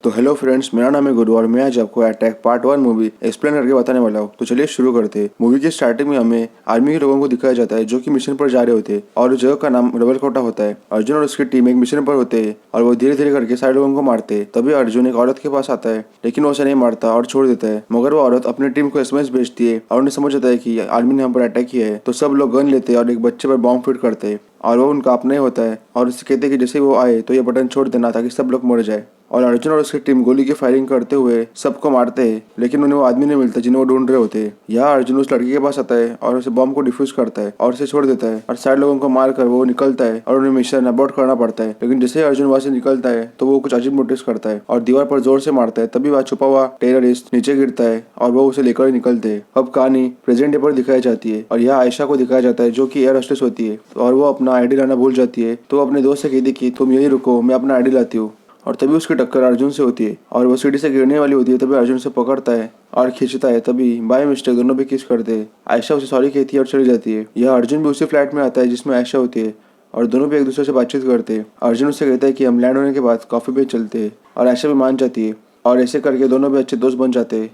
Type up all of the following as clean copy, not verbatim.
तो hello friends, मेरा नाम है गुरु और मैं आज आपको अटैक पार्ट 1 मूवी एक्सप्लेन करके बताने वाला हूँ। तो चलिए शुरू करते हैं। मूवी की स्टार्टिंग में हमें आर्मी के लोगों को दिखाया जाता है जो कि मिशन पर जा रहे होते हैं और उस जगह का नाम रबल कोटा होता है। अर्जुन और उसकी टीम एक मिशन पर होते हैं और वो धीरे धीरे करके सारे लोगों को मारते हैं। तभी अर्जुन एक औरत के पास आता है, लेकिन वो उसे नहीं मारता और छोड़ देता है। मगर वो औरत अपनी टीम को एसएमएस भेजती है और उन्हें समझ जाता है कि आर्मी ने हम पर अटैक किया है। तो सब लोग गन लेते हैं और एक बच्चे पर बॉम्ब फिट करते हैं और वो उनका अपना ही होता है और उससे कहते हैं कि जैसे वो आए तो ये बटन छोड़ देना ताकि सब लोग मर जाए। और अर्जुन और उसकी टीम गोली की फायरिंग करते हुए सबको मारते हैं, लेकिन उन्हें वो आदमी नहीं मिलता जिन्हें वो ढूंढ रहे होते हैं। यहाँ अर्जुन उस लड़की के पास आता है और उसे बॉम्ब को डिफ्यूज करता है और उसे छोड़ देता है और सारे लोगों को मारकर वो निकलता है और उन्हें मिशन अबॉर्ट करना पड़ता है। लेकिन जैसे ही अर्जुन वहां से निकलता है तो वो कुछ अजीब नोटिस करता है और दीवार पर जोर से मारता है। तभी वह छुपा हुआ टेररिस्ट नीचे गिरता है और वो उसे लेकर निकलते हैं। अब कहानी प्रेजेंट डे पर दिखाई जाती है और यहाँ आयशा को दिखाया जाता है जो कि एयर होस्टेस होती है और वो अपना आईडी लाना भूल जाती है। तो अपने दोस्त से कहती कि तुम यही रुको, मैं अपना आईडी लाती हूँ। और तभी उसकी टक्कर अर्जुन से होती है और वो सीढ़ी से गिरने वाली होती है। तभी अर्जुन से पकड़ता है और खींचता है। तभी बाय मिस्टेक दोनों भी किस करते हैं। आयशा उसे सॉरी कहती है और चली जाती है। यह अर्जुन भी उसी फ्लैट में आता है जिसमें आयशा होती है और दोनों भी एक दूसरे से बातचीत करते हैं। अर्जुन उससे कहता है कि हम लैंड होने के बाद कॉफी पे चलते हैं और आयशा भी मान जाती है और ऐसे करके दोनों भी अच्छे दोस्त बन जाते हैं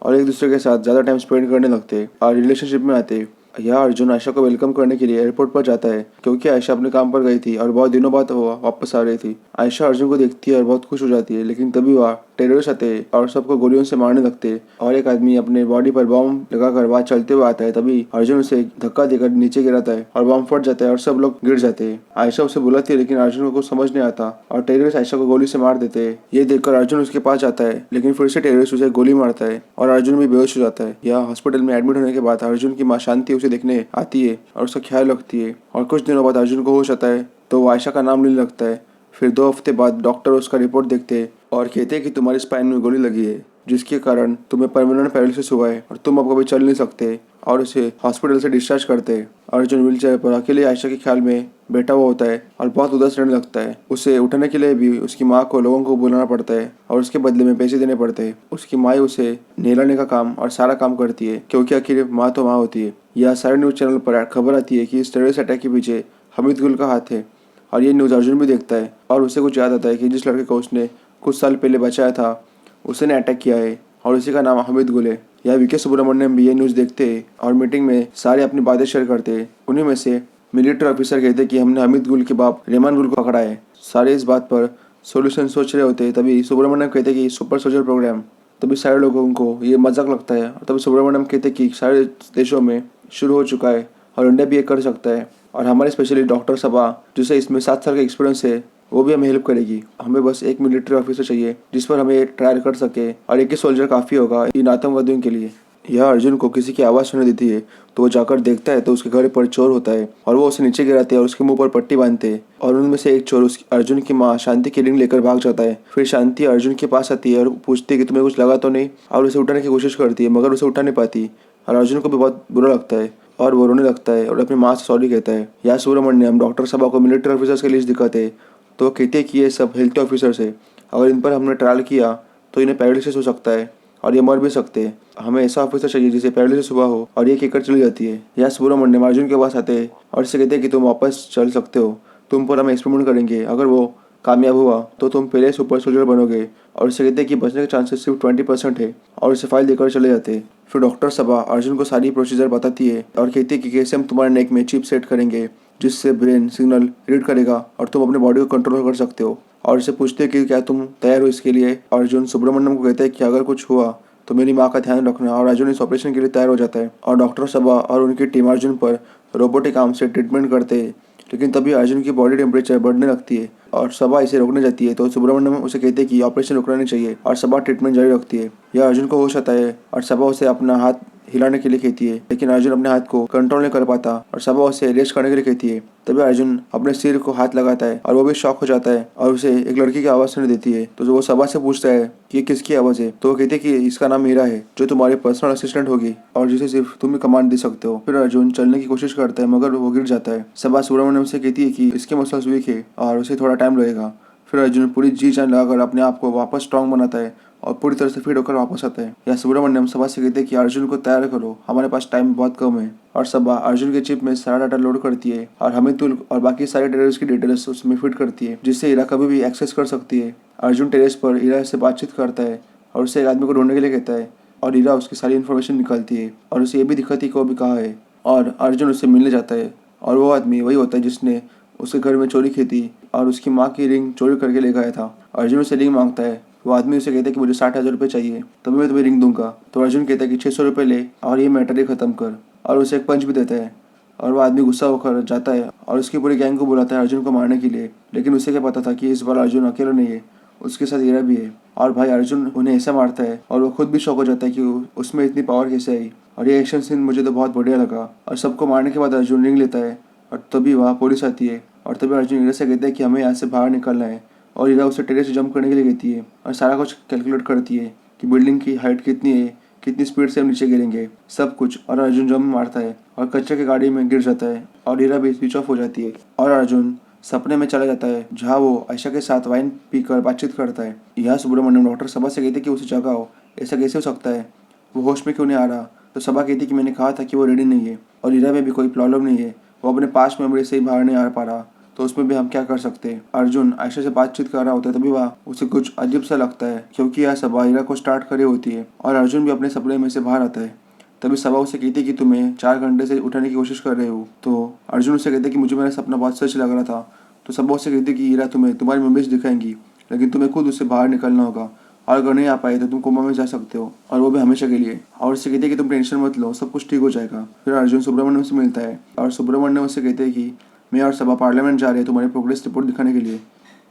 और एक दूसरे के साथ ज़्यादा टाइम स्पेंड करने लगते हैं और रिलेशनशिप में आते हैं। यह अर्जुन आयशा को वेलकम करने के लिए एयरपोर्ट पर जाता है क्योंकि आयशा अपने काम पर गई थी और बहुत दिनों बाद वो वापस आ रही थी। आयशा अर्जुन को देखती है और बहुत खुश हो जाती है, लेकिन तभी वह टेररिस्ट आते हैं और सबको गोलियों से मारने लगते हैं और एक आदमी अपने बॉडी पर बॉम्ब लगाकर वहाँ चलते हुए आता है। तभी अर्जुन उसे धक्का देकर नीचे गिराता है और बॉम्ब फट जाता है और सब लोग गिर जाते हैं। आयशा उसे बुलाती है, लेकिन अर्जुन को कुछ समझ नहीं आता और टेररिस्ट आयशा को गोली से मार देते हैं। ये देखकर अर्जुन उसके पास जाता है, लेकिन फिर से टेररिस्ट उसे गोली मारता है और अर्जुन भी बेहोश हो जाता है। यह हॉस्पिटल में एडमिट होने के बाद अर्जुन की माँ शांति उसे देखने आती है और उसका ख्याल रखती है और कुछ दिनों बाद अर्जुन को होश आता है तो वो आयशा का नाम लेने लगता है। फिर 2 हफ्ते बाद डॉक्टर उसका रिपोर्ट देखते हैं और कहते हैं कि तुम्हारी स्पाइन में गोली लगी है जिसके कारण तुम्हें परमानेंट पैरालिसिस हुआ है और तुम अब कभी चल नहीं सकते और उसे हॉस्पिटल से डिस्चार्ज करते हैं। अर्जुन व्हीलचेयर पर अकेले आयशा के ख्याल में बैठा हुआ होता है और बहुत उदास रहने लगता है। उसे उठने के लिए भी उसकी माँ को लोगों को बुलाना पड़ता है और उसके बदले में पैसे देने पड़ते हैं। उसकी माँ उसे नहलाने का काम और सारा काम करती है क्योंकि आखिर माँ तो माँ होती है। यह सारे न्यूज़ चैनल पर खबर आती है कि इस टेररिस्ट अटैक के पीछे हमीद गुल का हाथ है और ये न्यूज़ अर्जुन भी देखता है और उसे कुछ याद आता है कि जिस लड़के को उसने कुछ साल पहले बचाया था उसने अटैक किया है और उसी का नाम हमीद गुल है। यह वीके सुब्रमण्यम भी ये न्यूज़ देखते हैं और मीटिंग में सारे अपनी बातें शेयर करते हैं। उन्हीं में से मिलिट्री ऑफिसर कहते हैं कि हमने हमीद गुल के बाप रहमान गुल को पकड़ा है। सारे इस बात पर सोल्यूशन सोच रहे होते हैं। तभी सुब्रमण्यम कहते हैं कि सुपर सोल्जर प्रोग्राम। तभी सारे लोगों को ये मजाक लगता है और तभी सुब्रमण्यम कहते हैं कि सारे देशों में शुरू हो चुका है और इंडिया भी ये कर सकता है और हमारे स्पेशली डॉक्टर सभा जिसे इसमें 7 साल का एक्सपीरियंस है वो भी हमें हेल्प करेगी। हमें बस एक मिलिट्री ऑफिसर चाहिए जिस पर हमें ट्रायल कर सके और एक ही सोल्जर काफ़ी होगा इन आतंकवादियों के लिए। यह अर्जुन को किसी की आवाज़ सुनाई देती है तो वो जाकर देखता है तो उसके घर पर चोर होता है और वो उसे नीचे गिराते हैं और उसके मुंह पर पट्टी बांधते हैं और उनमें से एक चोर अर्जुन की माँ शांति की रिंग लेकर भाग जाता है। फिर शांति अर्जुन के पास आती है और पूछती है कि तुम्हें कुछ लगा तो नहीं और उसे उठाने की कोशिश करती है मगर उसे उठा नहीं पाती और अर्जुन को भी बहुत बुरा लगता है और वो रोने लगता है और अपनी माँ से सॉरी कहता है। यह सुब्रमण्यम डॉक्टर सभा को मिलिट्री ऑफिसर्स की लिस्ट दिखाते हैं तो वो कहते हैं कि ये सब हेल्थ ऑफिसर्स है, अगर इन पर हमने ट्रायल किया तो इन्हें पैरालिसिस हो सकता है और ये मर भी सकते हैं। हमें ऐसा ऑफिसर चाहिए जिसे पैरालिसिस हुआ हो और ये कहकर चली जाती है। यह सुब्रमण्यम अर्जुन के पास आते हैं और इससे कहते हैं कि तुम वापस चल सकते हो, तुम पर हम एक्सपेरिमेंट करेंगे, अगर वो कामयाब हुआ तो तुम पहले सुपर सोल्जर बनोगे और इससे कहते हैं कि बचने के चांसेस सिर्फ 20% है और इसे फाइल देकर चले जाते हैं। फिर डॉक्टर सभा अर्जुन को सारी प्रोसीजर बताती है और कहती है कि कैसे हम तुम्हारे नेक में चिप सेट करेंगे जिससे ब्रेन सिग्नल रीड करेगा और तुम अपने बॉडी को कंट्रोल कर सकते हो और इसे पूछते हैं कि क्या तुम तैयार हो इसके लिए। अर्जुन सुब्रमण्यम को कहते हैं कि अगर कुछ हुआ तो मेरी माँ का ध्यान रखना और अर्जुन इस ऑपरेशन के लिए तैयार हो जाता है और डॉक्टर सभा और उनकी टीम अर्जुन पर रोबोटिक आर्म से ट्रीटमेंट करते हैं। लेकिन तभी अर्जुन की बॉडी टेम्परेचर बढ़ने लगती है और सभा इसे रोकने जाती है तो सुब्रमण्यम उसे कहते हैं कि ऑपरेशन रुकना नहीं चाहिए और सभा ट्रीटमेंट जारी रखती है। यह अर्जुन को होश आता है और सभा उसे अपना हाथ हिलाने के लिए कहती है, लेकिन अर्जुन अपने हाथ को कंट्रोल नहीं कर पाता और सभा उसे रेस्ट करने के लिए कहती है। तभी अर्जुन अपने सिर को हाथ लगाता है और वो भी शॉक हो जाता है और उसे एक लड़की की आवाज़ सुनाई देती है तो वो सभा से पूछता है कि ये किसकी आवाज़ है तो वो कहते हैं कि इसका नाम मीरा है जो तुम्हारी पर्सनल असिस्टेंट होगी और जिसे सिर्फ तुम ही कमांड दे सकते हो। फिर अर्जुन चलने की कोशिश करता है मगर वो गिर जाता है। सभा सुब्रमण्यम से कहती है कि इसके मसल्स वीक है और उसे थोड़ा टाइम लगेगा। फिर अर्जुन पूरी जी जान लगाकर अपने आप को वापस स्ट्रांग बनाता है और पूरी तरह से फिट होकर वापस आता है। या सुब्रमण्यम सभा से कहते हैं कि अर्जुन को तैयार करो, हमारे पास टाइम बहुत कम है। और सभा अर्जुन के चिप में सारा डाटा लोड करती है और हमिदुल और बाकी सारे टेररिस्ट की डिटेल्स उसमें फिट करती है, जिससे हीरा कभी भी एक्सेस कर सकती है। अर्जुन टेरेस पर हीरा से बातचीत करता है और उसे एक आदमी को ढूंढने के लिए कहता है और हीरा उसकी सारी इन्फॉर्मेशन निकालती है और उसे ये भी दिखाती है कि वो भी कहाँ है। और अर्जुन उससे मिलने जाता है और वो आदमी वही होता है जिसने उसके घर में चोरी की थी और उसकी माँ की रिंग चोरी करके ले गया था। अर्जुन उसे रिंग मांगता है। वो आदमी उसे कहता है कि मुझे 60,000 रुपये चाहिए तभी मैं तुम्हें रिंग दूंगा। तो अर्जुन कहता है कि 600 रुपये ले और ये मैटर ही खत्म कर, और उसे एक पंच भी देता है। और वो आदमी गुस्सा होकर जाता है और उसकी पूरी गैंग को बुलाता है अर्जुन को मारने के लिए। लेकिन उसे क्या पता था कि इस बार अर्जुन अकेला नहीं है, उसके साथ हीरा भी है। और भाई अर्जुन उन्हें ऐसा मारता है और वो खुद भी शॉक हो जाता है कि उसमें इतनी पावर कैसे आई। और ये एक्शन सीन मुझे तो बहुत बढ़िया लगा। और सबको मारने के बाद अर्जुन रिंग लेता है और तभी वहाँ पुलिस आती है और तभी अर्जुन हीरा से कहता है कि हमें यहाँ से बाहर निकलना है। और हीरा उसे टेरेस से जंप करने के लिए कहती है और सारा कुछ कैलकुलेट करती है कि बिल्डिंग की हाइट कितनी है, कितनी स्पीड से हम नीचे गिरेंगे, सब कुछ। और अर्जुन जंप मारता है और कचरे की गाड़ी में गिर जाता है और हीरा भी स्विच ऑफ हो जाती है। और अर्जुन सपने में चला जाता है जहाँ वो आयशा के साथ वाइन पीकर बातचीत करता है। यह सुब्रमण्यम डॉक्टर सभा से कहते कि उसे जगाओ, ऐसा कैसे हो सकता है, वो होश में क्यों नहीं आ रहा। तो सभा कहती कि मैंने कहा था कि वो रेडी नहीं है और हीरा में भी कोई प्रॉब्लम नहीं है, वो अपने पास्ट मेमोरी से ही बाहर नहीं आ पा रहा, तो उसमें भी हम क्या कर सकते हैं। अर्जुन आयशा से बातचीत कर रहा होता है तभी वह उसे कुछ अजीब सा लगता है क्योंकि यह सभा हीरा को स्टार्ट करे होती है और अर्जुन भी अपने सपने में से बाहर आता है। तभी सभा उसे कहती है कि तुम्हें 4 घंटे से उठाने की कोशिश कर रहे हो। तो अर्जुन उसे कहते कि मुझे मेरा सपना बहुत सच लग रहा था। तो सभा उसे कहती कि हीरा तुम्हें तुम्हारी मेमोरीज दिखाएंगी, लेकिन तुम्हें खुद उससे बाहर निकलना होगा, और अगर नहीं आ पाए तो तुम कोमा में जा सकते हो, और वो भी हमेशा के लिए। और उससे कहते हैं कि तुम टेंशन मत लो, सब कुछ ठीक हो जाएगा। फिर अर्जुन सुब्रमण्यम से मिलता है और सुब्रमण्यम उससे कहते हैं कि मैं और सभा पार्लियामेंट जा रहे हैं तुम्हारी प्रोग्रेस रिपोर्ट दिखाने के लिए,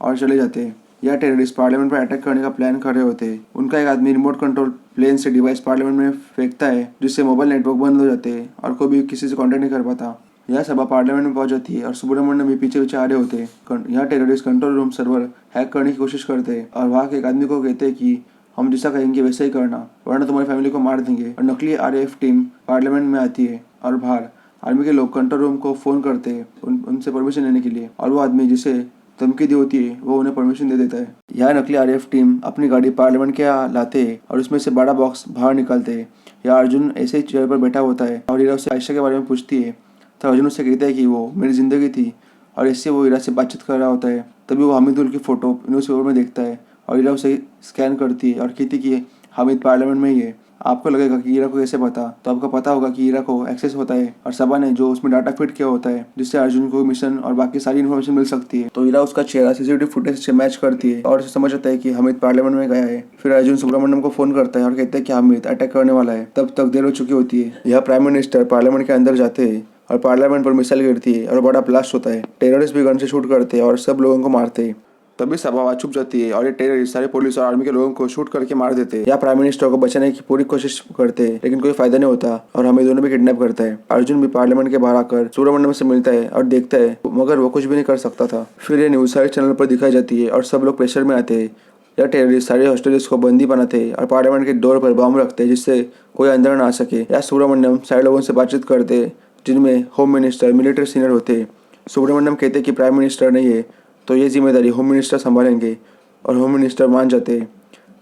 और चले जाते हैं। यह टेररिस्ट पार्लियामेंट पर अटैक करने का प्लान कर रहे होते हैं। उनका एक आदमी रिमोट कंट्रोल प्लेन से डिवाइस पार्लियामेंट में फेंकता है जिससे मोबाइल नेटवर्क बंद हो जाते हैं और कोई भी किसी से कॉन्टेक्ट नहीं कर पाता। यह सभा पार्लियामेंट में पहुंच जाती है और सुब्रमण्यम भी पीछे पीछे आ रहे होते हैं। यह terrorist control room server hack करने की कोशिश करते हैं और वहाँ के एक आदमी को कहते हैं कि हम जैसा कहेंगे वैसा ही करना, वरना तुम्हारी फैमिली को मार देंगे। और नकली RAF टीम पार्लियामेंट में आती है और बाहर आर्मी के लोग कंट्रोल रूम को फ़ोन करते हैं उनसे परमिशन लेने के लिए, और वो आदमी जिसे धमकी दी होती है वो उन्हें परमिशन दे देता है। यह नकली RAF टीम अपनी गाड़ी पार्लियामेंट के यहाँ लाते हैं और उसमें से बड़ा बॉक्स बाहर निकालते हैं। या अर्जुन ऐसे ही चेयर पर बैठा होता है और हीरा उससे आयशा के बारे में पूछती है। तो अर्जुन उससे कहता है कि वो मेरी ज़िंदगी थी, और इससे वो हीरा से बातचीत कर रहा होता है। तभी वो हामिदुल की फ़ोटो न्यूज़पेपर में देखता है और हीरा उसे स्कैन करती है और कहती कि हामिद पार्लियामेंट में ही है। आपको लगेगा कि हीरा को कैसे पता, तो आपको पता होगा कि हीरा को एक्सेस होता है और सभा ने जो उसमें डाटा फिट किया होता है जिससे अर्जुन को मिशन और बाकी सारी इन्फॉर्मेशन मिल सकती है। तो हीरा उसका चेहरा CCTV फुटेज से मैच करती है और उसे समझ आता है कि हामिद पार्लियामेंट में गया है। फिर अर्जुन सुब्रमण्यम को फोन करता है और कहता है कि हामिद अटैक करने वाला है। तब तक देर हो चुकी होती है। यह प्राइम मिनिस्टर पार्लियामेंट के अंदर जाते हैं और पार्लियामेंट पर मिसाइल गिरती है और बड़ा ब्लास्ट होता है। टेररिस्ट भी गन से शूट करते हैं और सब लोगों को मारते हैं। तभी सभा छुप जाती है और ये टेररिस्ट सारे पुलिस और आर्मी के लोगों को शूट करके मार देते हैं। या प्राइम मिनिस्टर को बचाने की पूरी कोशिश करते हैं लेकिन कोई फायदा नहीं होता और हमें दोनों भी किडनैप करता है। अर्जुन भी पार्लियामेंट के बाहर आकर सुब्रमण्यम से मिलता है और देखता है, मगर वो कुछ भी नहीं कर सकता था। फिर ये न्यूज़ सारे चैनल पर दिखाई जाती है और सब लोग प्रेशर में आते हैं। यह टेररिस्ट सारे हॉस्टेजेस को बंदी बनाते हैं और पार्लियामेंट के डोर पर बम रखते हैं जिससे कोई अंदर ना आ सके। या सुब्रमण्यम सारे लोगों से बातचीत करते जिनमें होम मिनिस्टर, मिलिट्री सीनियर होते हैं। सुब्रमण्यम कहते कि प्राइम मिनिस्टर नहीं है तो ये जिम्मेदारी होम मिनिस्टर संभालेंगे, और होम मिनिस्टर मान जाते हैं।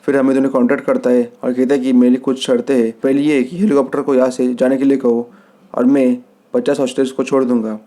फिर हमें दोनों कॉन्टैक्ट करता है और कहता है कि मेरी कुछ शर्तें हैं। पहली ये है कि हेलीकॉप्टर को यहाँ से जाने के लिए कहो और मैं 50 हॉस्टेज को छोड़ दूंगा।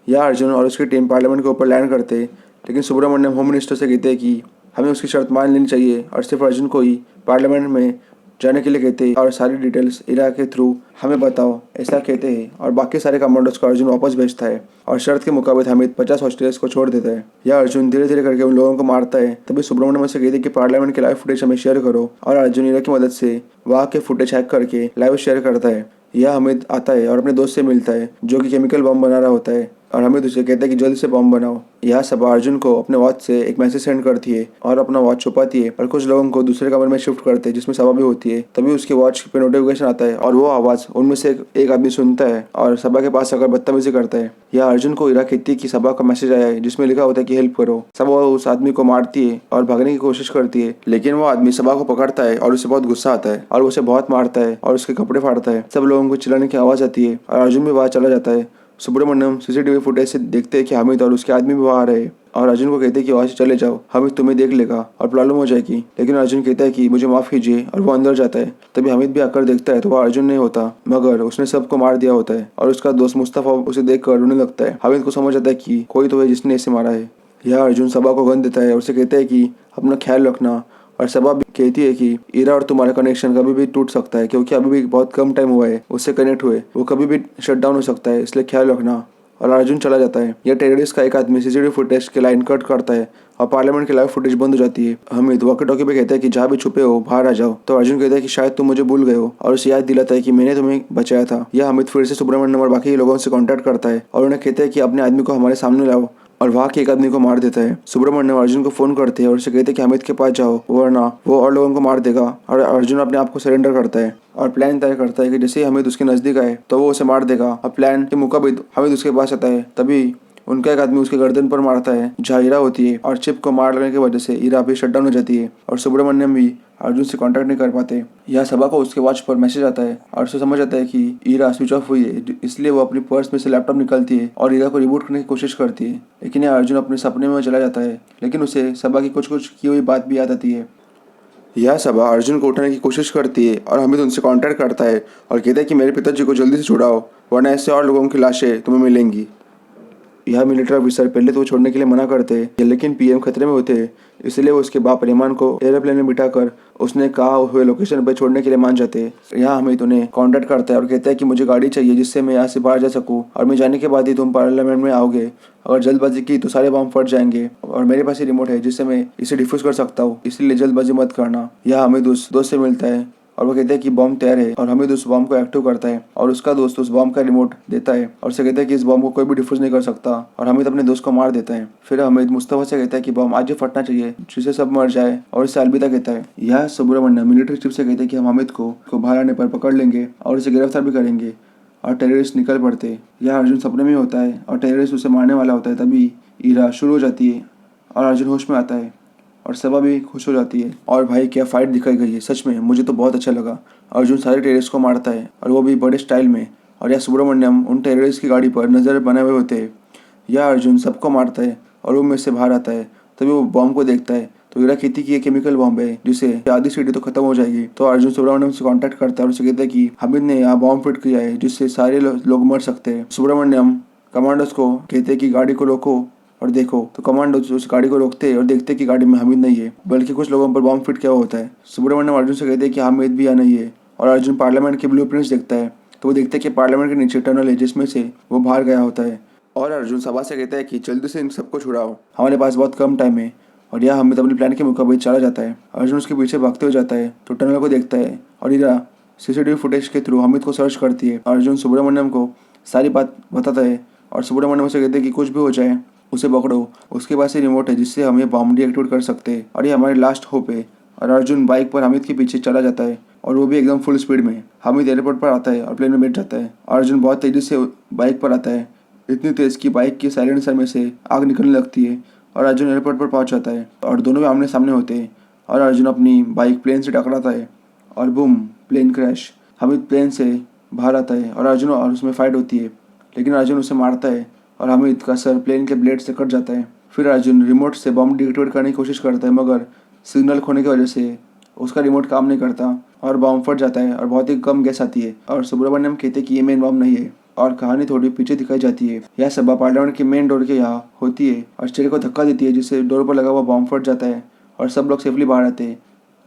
यह अर्जुन और उसकी टीम पार्लियामेंट के ऊपर लैंड करते हैं, लेकिन सुब्रमण्यम होम मिनिस्टर से कहते हैं कि हमें उसकी शर्त मान लेनी चाहिए और सिर्फ अर्जुन को ही पार्लियामेंट में जाने के लिए कहते हैं और सारी डिटेल्स हीरा के थ्रू हमें बताओ, ऐसा कहते हैं। और बाकी सारे कमांडोज को अर्जुन वापस भेजता है और शर्त के मुताबिक हामिद 50 हॉस्टेज को छोड़ देता है। यह अर्जुन धीरे धीरे करके उन लोगों को मारता है। तभी सुब्रमण्यम से कहते कि पार्लियामेंट के लाइव फुटेज हमें शेयर करो, और अर्जुन हीरा की मदद से वहाँ के फुटेज हैक करके लाइव शेयर करता है। यह हामिद आता है और अपने दोस्त से मिलता है जो कि केमिकल बम बना रहा होता है, और हामिद उसे कहता है कि जल्दी से बम बनाओ। यह सभा अर्जुन को अपने वॉच से एक मैसेज सेंड करती है और अपना वॉच छुपाती है और कुछ लोगों को दूसरे कमरे में शिफ्ट करते हैं जिसमें सभा भी होती है। तभी उसके वॉच पे नोटिफिकेशन आता है और वो आवाज़ उनमें से एक आदमी सुनता है और सभा के पास आकर बदतमीजी करता है। यह अर्जुन को हीरा कहती है कि सभा का मैसेज आया है जिसमें लिखा होता है कि हेल्प करो। सभा उस आदमी को मारती है और भागने की कोशिश करती है, लेकिन वो आदमी सभा को पकड़ता है और उसे बहुत गुस्सा आता है और उसे बहुत मारता है और उसके कपड़े फाड़ता है। सब लोगों को चिल्लाने की आवाज़ आती है और अर्जुन भी वहाँ चला जाता है। सुब्रमण्यम सीसीटीवी फुटेज से देखते हैं कि हामिद और उसके आदमी भी वहाँ आ रहे हैं और अर्जुन को कहते हैं कि वहाँ से चले जाओ, हामिद तुम्हें देख लेगा और प्रॉब्लम हो जाएगी। लेकिन अर्जुन कहता है कि मुझे माफ़ कीजिए और वो अंदर जाता है। तभी हामिद भी आकर देखता है तो वह अर्जुन नहीं होता, मगर उसने सबको मार दिया होता है और उसका दोस्त मुस्तफा उसे देखकर रोने लगता है। हामिद को समझ आता है कि कोई तो है जिसने इसे मारा है। यह अर्जुन सबा को गन देता है और उसे कहता है कि अपना ख्याल रखना, और सबा भी कहती है कि ईरा और तुम्हारा कनेक्शन कभी भी टूट सकता है क्योंकि अभी भी बहुत कम टाइम हुआ है उससे कनेक्ट हुए, वो कभी भी शट डाउन हो सकता है, इसलिए ख्याल रखना। और अर्जुन चला जाता है। यह टेररिस्ट का एक आदमी सीसीटीवी फुटेज के लाइन कट करता है और पार्लियामेंट की लाइव फुटेज बंद हो जाती है। हामिद वॉकी टॉकी पे कहता है कि जहाँ भी छुपे हो बाहर आ जाओ। तो अर्जुन कहता है कि शायद तुम मुझे भूल गए हो और उसे याद दिलाता है कि मैंने तुम्हें बचाया था। यह हामिद फिर से सुब्रमण्यम और बाकी लोगों से कॉन्टैक्ट करता है और उन्हें कहता है कि अपने आदमी को हमारे सामने लाओ, और वहाँ के एक आदमी को मार देता है। सुब्रमण्यम अर्जुन को फोन करते हैं और उसे कहते हैं कि हामिद के पास जाओ वरना वो और लोगों को मार देगा। और अर्जुन अपने आप को सरेंडर करता है और प्लान तय करता है कि जैसे ही हामिद उसके नजदीक आए तो वो उसे मार देगा। और प्लान के मुताबिक हामिद उसके पास आता है, तभी उनका एक आदमी उसके गर्दन पर मारता है जहाँ ईरा होती है और चिप को मार लेने की वजह से ईरा भी शटडाउन हो जाती है और सुब्रमण्यम भी अर्जुन से कांटेक्ट नहीं कर पाते। यह सबा को उसके वॉच पर मैसेज आता है और उसे समझ आता है कि ईरा स्विच ऑफ हुई है, इसलिए वो अपनी पर्स में से लैपटॉप निकालती है और ईरा को रिबूट करने की कोशिश करती है। लेकिन यह अर्जुन अपने सपने में चला जाता है, लेकिन उसे सबा की कुछ कुछ की हुई बात भी याद आती है। यह सबा अर्जुन को उठाने की कोशिश करती है और हामिद उनसे कांटेक्ट करता है और कहता है कि मेरे पिताजी को जल्दी से छुड़ाओ वरना ऐसे और लोगों की लाशें तुम्हें मिलेंगी। यह मिलिट्री ऑफिसर पहले तो वो छोड़ने के लिए मना करते हैं, लेकिन पीएम खतरे में होते हैं, इसलिए वो उसके बाप रहमान को एरोप्लेन में बिठाकर उसने कहा हुए लोकेशन पर छोड़ने के लिए मान जाते हैं। यहाँ हमें उन्हें कांटेक्ट करता है और कहता है कि मुझे गाड़ी चाहिए जिससे मैं यहाँ से बाहर जा सकूँ और मैं जाने के बाद ही तुम पार्लियामेंट में आओगे। अगर जल्दबाजी की तो सारे बम फट जाएंगे और मेरे पास ही रिमोट है जिससे मैं इसे डिफ्यूज कर सकता हूँ, इसलिए जल्दबाजी मत करना। यह हमें उस दोस्त से मिलता है और वो कहते हैं कि बॉम्ब तैयार है और हमें उस बॉम्ब को एक्टिव करता है और उसका दोस्त उस बॉम्ब का रिमोट देता है और उसे कहता है कि इस बॉम्ब को कोई भी डिफ्यूज नहीं कर सकता और हमें अपने दोस्त को मार देता है। फिर हमें मुस्तफा से कहता है कि बॉम्ब आज ही फटना चाहिए जिससे सब मर जाए और इसे अलविदा कहता है। यह सुब्रमण्यम मिलिट्री चीफ से कहते हैं कि हम हामिद को बाहर आने पर पकड़ लेंगे और उसे गिरफ्तार भी करेंगे और टेररिस्ट निकल पड़ते। यह अर्जुन सपने में होता है और टेररिस्ट उसे मारने वाला होता है। तभी ईरा शुरू हो जाती है और अर्जुन होश में आता है और सबा भी खुश हो जाती है। और भाई क्या फाइट दिखाई गई है, सच में मुझे तो बहुत अच्छा लगा। अर्जुन सारे टेररिस्ट को मारता है और वो भी बड़े स्टाइल में, और यह सुब्रमण्यम उन टेररिस्ट की गाड़ी पर नजर बने हुए होते हैं। यह अर्जुन सबको मारता है और रूम में से बाहर आता है। तभी वो बॉम्ब को देखता है तो ईरा कहती कि ये केमिकल बॉम्ब है जिसे आधी सीढ़ी तो खत्म हो जाएगी। तो अर्जुन सुब्रमण्यम से कांटेक्ट करता है और उसे कहता है कि हामिद ने यहाँ बॉम्ब फिट किया है जिससे सारे लोग मर सकते हैं। सुब्रमण्यम कमांडोज को कहते हैं कि गाड़ी को रोको और देखो, तो कमांडो उस गाड़ी को रोकते हैं और देखते हैं कि गाड़ी में हामिद नहीं है बल्कि कुछ लोगों पर बॉम्ब फिट किया हुआ होता है। सुब्रमण्यम अर्जुन से कहते हैं कि हामिद भी यहाँ नहीं है और अर्जुन पार्लियामेंट के ब्लूप्रिंट्स देखता है तो वो देखते हैं कि पार्लियामेंट के नीचे टनल है जिसमें से वो बाहर गया होता है। और अर्जुन सभा से कहता है कि जल्दी से इन सबको छुड़ाओ, हमारे पास बहुत कम टाइम है। और यह हामिद अपने प्लान के मुताबिक चला जाता है। अर्जुन उसके पीछे भागते हुए जाता है तो टनल को देखता है और ईरा सीसीटीवी फुटेज के थ्रू हामिद को सर्च करती है। अर्जुन सुब्रमण्यम को सारी बात बताता है और सुब्रमण्यम से कहते हैं कि कुछ भी हो जाए उसे पकड़ो, उसके पास ही रिमोट है जिससे हम ये बॉम्ब डीएक्टिवेट कर सकते हैं और ये हमारी लास्ट होप है। और अर्जुन बाइक पर हामिद के पीछे चला जाता है और वो भी एकदम फुल स्पीड में। हामिद एयरपोर्ट पर आता है और प्लेन में बैठ जाता है। अर्जुन बहुत तेजी से बाइक पर आता है, इतनी तेज कि बाइक के साइलेंसर में से आग निकलने लगती है और अर्जुन एयरपोर्ट पर पहुंच जाता है और दोनों भी आमने सामने होते हैं और अर्जुन अपनी बाइक प्लेन से टकराता है और boom, plane crash. Hamid plane से बाहर आता है और अर्जुन और उसमें फाइट होती है, लेकिन अर्जुन उसे मारता है और हामिद का सर प्लेन के ब्लेड से कट जाता है। फिर अर्जुन रिमोट से बॉम्ब डीएक्टिवेट करने की कोशिश करता है मगर सिग्नल खोने की वजह से उसका रिमोट काम नहीं करता और बॉम्ब फट जाता है और बहुत ही कम गैस आती है। और सुब्रमण्यम कहते कि ये मेन बॉम्ब नहीं है और कहानी थोड़ी पीछे दिखाई जाती है। यह सभा पार्लियामेंट के मेन डोर के यहाँ होती है और स्टेयर को धक्का देती है जिससे डोर पर लगा हुआ बॉम्ब फट जाता है और सब लोग सेफली बाहर आते हैं।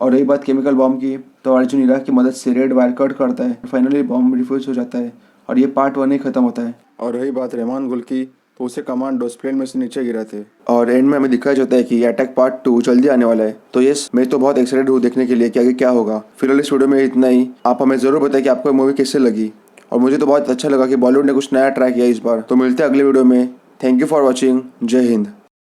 और रही बात केमिकल बॉम्ब की तो अर्जुन ईरा की मदद से रेड वायर कट करता है, फाइनली बॉम्ब डिफ्यूज हो जाता है और ये पार्ट 1 ही खत्म होता है। और रही बात रहमान गुल की तो उसे कमांडोज प्लेन में से नीचे गिरा थे और एंड में हमें दिखाया जाता है कि अटैक पार्ट 2 जल्दी आने वाला है। तो यस, मैं तो बहुत एक्साइटेड हूँ देखने के लिए कि आगे क्या होगा। फिलहाल इस वीडियो में इतना ही। आप हमें जरूर बताएं कि आपको मूवी कैसे लगी और मुझे तो बहुत अच्छा लगा कि बॉलीवुड ने कुछ नया ट्राई किया इस बार। तो मिलते हैं अगले वीडियो में। Thank you for watching. जय हिंद।